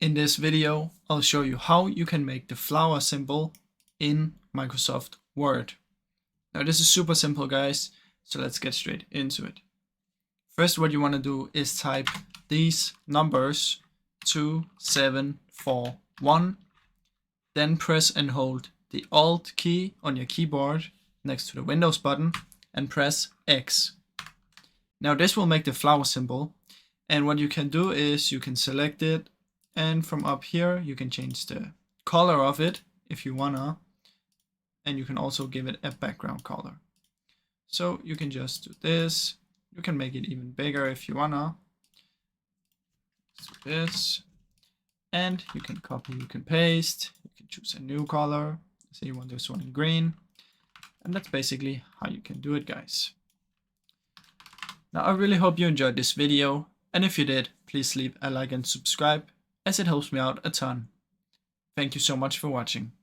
In this video, I'll show you how you can make the flower symbol in Microsoft Word. Now this is super simple, guys, so let's get straight into it. First, what you want to do is type these numbers 2741, then press and hold the Alt key on your keyboard next to the Windows button and press X. Now this will make the flower symbol, and what you can do is you can select it, and from up here you can change the color of it if you wanna, and you can also give it a background color. So you can just do this. You can make it even bigger if you wanna. Let's do this, and you can copy, you can paste, you can choose a new color. Say you want this one in green, and that's basically how you can do it, guys. Now I really hope you enjoyed this video, and if you did, please leave a like and subscribe, as it helps me out a ton. Thank you so much for watching.